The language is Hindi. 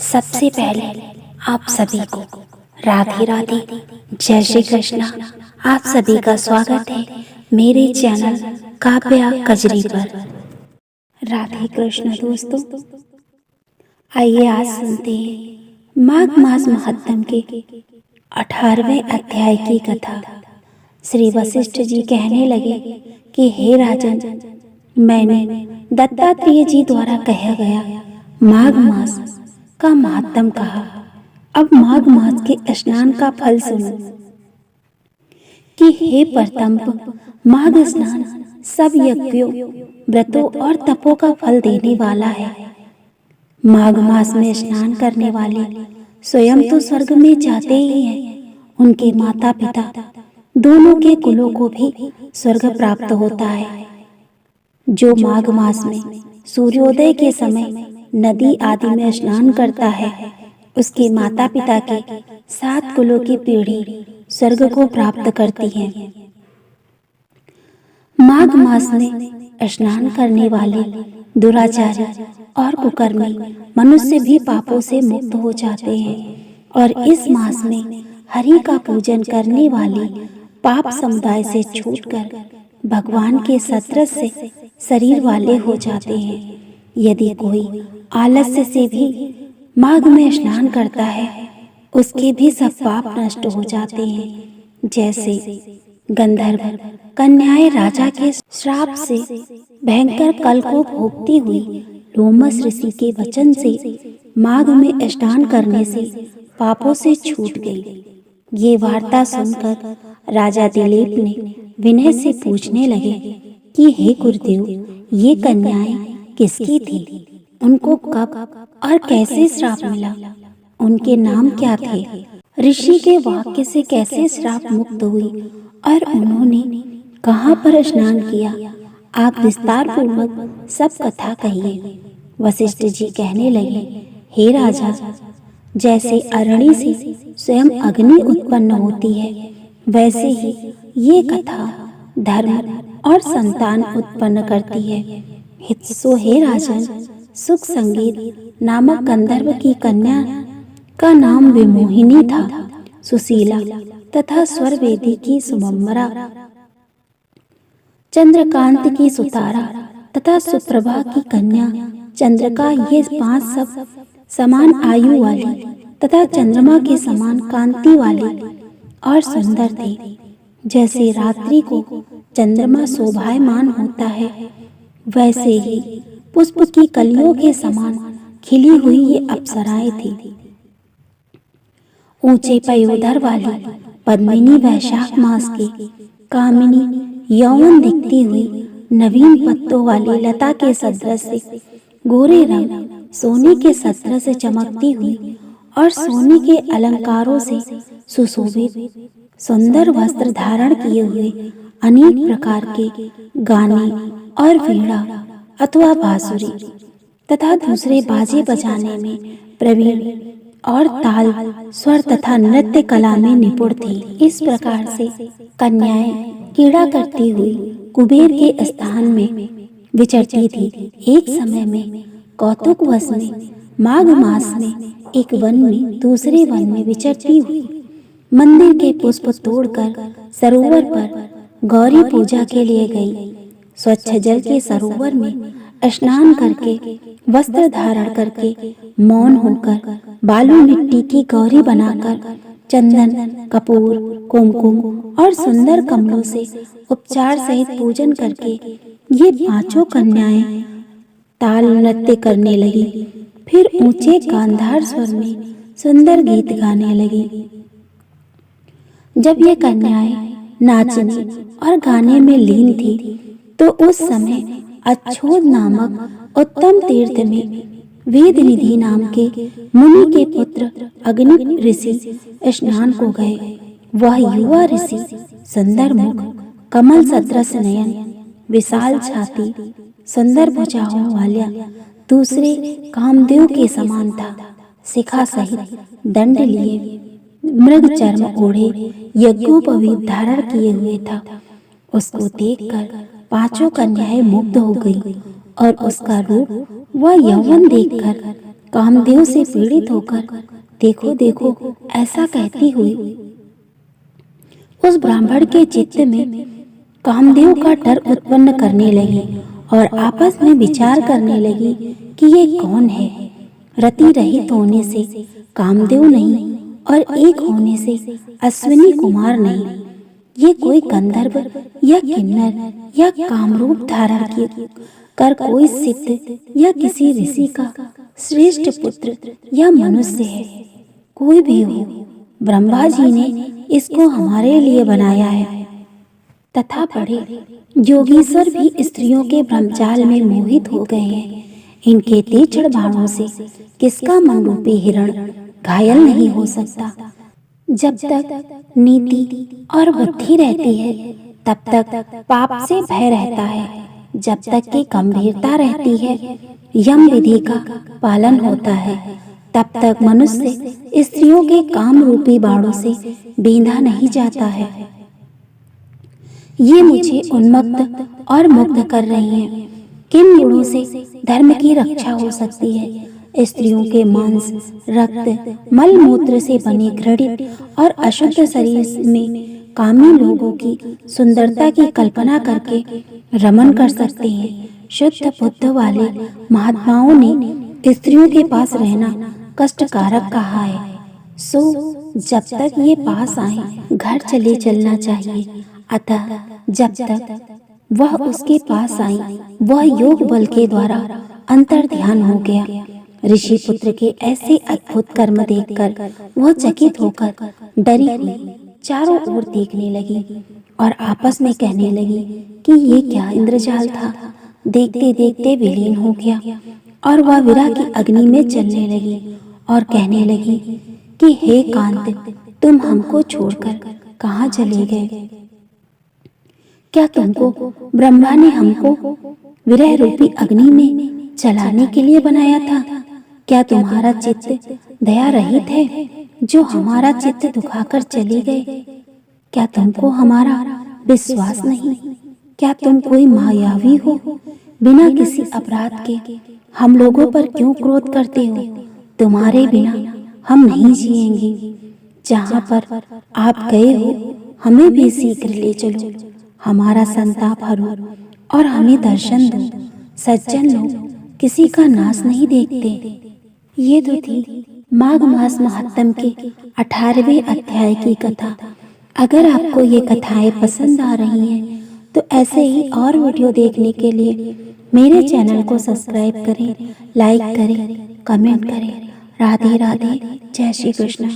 सबसे पहले आप सभी को राधे राधे, जय श्री कृष्णा। आप सभी का स्वागत है मेरे चैनल काव्या कजरी पर। राधे कृष्ण दोस्तों, आइए आज सुनते हैं माघ मास महात्म के 18वें अध्याय की कथा। श्री वशिष्ठ जी कहने लगे कि हे राजन, मैंने दत्तात्रेय जी द्वारा कहा गया माघ मास का महात्म कहा। अब माघ मास के स्नान का फल सुनो कि हे परतंप, माघ स्नान सब यज्ञों, व्रतों और तपों का फल देने वाला है। माघ मास में स्नान करने वाले स्वयं तो स्वर्ग में जाते ही हैं, उनके माता पिता दोनों के कुलों को भी स्वर्ग प्राप्त होता है। जो माघ मास में सूर्योदय के समय नदी आदि में स्नान करता है, उसके माता पिता के 7 कुलों की पीढ़ी स्वर्ग को प्राप्त करती है। माघ मास में स्नान करने वाले दुराचारी और कुकर्मी मनुष्य भी पापों से मुक्त हो जाते हैं, और इस मास में हरि का पूजन करने वाले पाप समुदाय से छूटकर भगवान के सदृश से शरीर वाले हो जाते हैं। यदि कोई आलस्य से भी माघ में स्नान करता है, उसके भी सब पाप नष्ट हो जाते हैं। जैसे गंधर्व कन्याएं राजा के श्राप से भयंकर कल को भोगती हुई लोमस ऋषि के वचन से माघ में स्नान करने से पापों से छूट गई। ये वार्ता सुनकर राजा दिलीप ने विनय से पूछने लगे कि हे गुरुदेव, ये कन्याएं किसकी थी? उनको कब और कैसे श्राप मिला? उनके नाम क्या थे? ऋषि के वाक्य से कैसे श्राप मुक्त हुई और उन्होंने कहाँ पर स्नान किया? आप विस्तार पूर्वक सब कथा कहिए। वशिष्ठ जी कहने लगे, हे राजा, जैसे अरणि से स्वयं अग्नि उत्पन्न होती है, वैसे ही ये कथा धर्म और संतान उत्पन्न करती है। सो हे राजन, सुख संगीत नामक गंधर्व की कन्या का नाम विमोहिनी था। सुशीला तथा स्वरवेदी की सुमम्मरा, चंद्रकांत की सुतारा तथा सुप्रभा की कन्या चंद्रिका, ये 5 सब समान आयु वाली तथा चंद्रमा के समान कांति वाली और सुंदर थे। जैसे रात्रि को चंद्रमा शोभायमान होता है, वैसे ही पुष्प की कलियों के समान खिली हुई ये अप्सराएं थी। ऊंचे पयोधर वाली पद्मिनी वैशाख मास की कामिनी यौवन दिखती हुई नवीन पत्तों वाली लता के सदृश से गोरे रंग सोने के सदृश से चमकती हुई और सोने के अलंकारों से सुशोभित सुंदर वस्त्र धारण किए हुए अनेक प्रकार के गाने और वीणा अथवा बांसुरी तथा दूसरे बाजे बजाने में प्रवीण और ताल, स्वर तथा नृत्य कला में निपुण थी। इस प्रकार से कन्याएं क्रीड़ा करती हुई कुबेर के स्थान में विचरती थी। एक समय में कौतुकवश में माघ मास में एक वन में दूसरे वन में विचरती हुई मंदिर के पुष्प तोड़कर सरोवर पर गौरी पूजा के लिए गई। स्वच्छ जल के सरोवर में स्नान करके वस्त्र धारण करके मौन होकर बालू मिट्टी की गौरी बनाकर चंदन, कपूर, कुमकुम और सुंदर कमलों से उपचार सहित पूजन करके ये 5 कन्याएं ताल नृत्य करने लगी। फिर ऊंचे गांधार स्वर में सुंदर गीत गाने लगी। जब ये कन्याएं नाचने और गाने में लीन थी, तो उस समय अच्छोद नामक उत्तम तीर्थ में वेद निधि नाम के मुनि के पुत्र अग्नि ऋषि स्नान को गए। वह युवा ऋषि सुंदर मुख, कमल सदृश नयन, विशाल छाती, सुंदर भुजाओं वाला दूसरे कामदेव के समान था। शिखा सहित दंड लिए, मृग चर्म ओढ़े, यज्ञोपवीत धारण किए हुए था। उसको देखकर 5 कन्याएं मुग्ध हो गईं और उसका रूप व यौवन देखकर कामदेव से पीड़ित होकर देखो देखो ऐसा कहती हुई उस ब्राह्मण के चित्त में कामदेव का डर उत्पन्न करने लगी और आपस में विचार करने लगी कि ये कौन है। रति रहित होने से कामदेव नहीं और एक होने से अश्विनी कुमार नहीं, ये कोई गंधर्व या किन्नर या कामरूप धारण कर कोई सिद्ध या किसी ऋषि का श्रेष्ठ पुत्र या मनुष्य है। कोई भी हो, ब्रह्मा जी ने इसको हमारे लिए बनाया है। तथा बड़े योगीश्वर भी स्त्रियों के ब्रह्मजाल में मोहित हो गए हैं। इनके तीक्ष्ण बाणों से किसका मन रूपी हिरण घायल नहीं हो सकता। जब तक नीति और बुद्धि रहती है तब तक पाप से भय रहता है। जब तक की गंभीरता रहती है, यम विधि का पालन होता है, तब तक मनुष्य स्त्रियों के काम रूपी बाणों से बींधा नहीं जाता है। ये मुझे उन्मत्त और मुग्ध कर रही हैं। किन गुणों से धर्म की रक्षा हो सकती है। स्त्रियों के मांस, रक्त, मल मूत्र से बने घृणित और अशुद्ध शरीर में कामी लोगों की सुंदरता की कल्पना करके रमन कर सकते हैं। शुद्ध बुद्ध वाले महात्माओं ने स्त्रियों के पास रहना कष्टकारक कहा है। सो जब तक ये पास आए घर चले चलना चाहिए। अतः जब तक वह उसके पास आई, वह योग बल के द्वारा अंतर ध्यान हो गया। ऋषि पुत्र के ऐसे अद्भुत कर्म देखकर वह चकित होकर डरी हुई चारों ओर देखने लगी और आपस में कहने लगी कि ये क्या इंद्रजाल था। देखते देखते विलीन हो गया और वह विरह की अग्नि में जलने लगी और कहने लगी कि हे कांत, तुम हमको छोड़कर कहाँ चले गए। क्या तुमको ब्रह्मा ने हमको विरह रूपी अग्नि में जलाने के लिए बनाया था? क्या तुम्हारा चित्त दया रहित है जो हमारा चित्त दुखाकर चले गए? क्या तुमको हमारा विश्वास नहीं? क्या तुम कोई मायावी हो? बिना किसी अपराध के हम लोगों पर क्यों क्रोध करते हो? तुम्हारे बिना हम नहीं जिएंगे। जहाँ पर आप गए हो हमें भी शीघ्र ले चलो, हमारा संताप हरो और हमें दर्शन दो। सज्जन लोग किसी का नाश नहीं देखते। ये तो थी माघ मास महात्म के 18वें अध्याय की कथा। अगर आपको ये कथाएं पसंद आ रही हैं तो ऐसे ही और वीडियो देखने के लिए मेरे चैनल को सब्सक्राइब करें, लाइक करें, कमेंट करें। राधे राधे, जय श्री कृष्ण।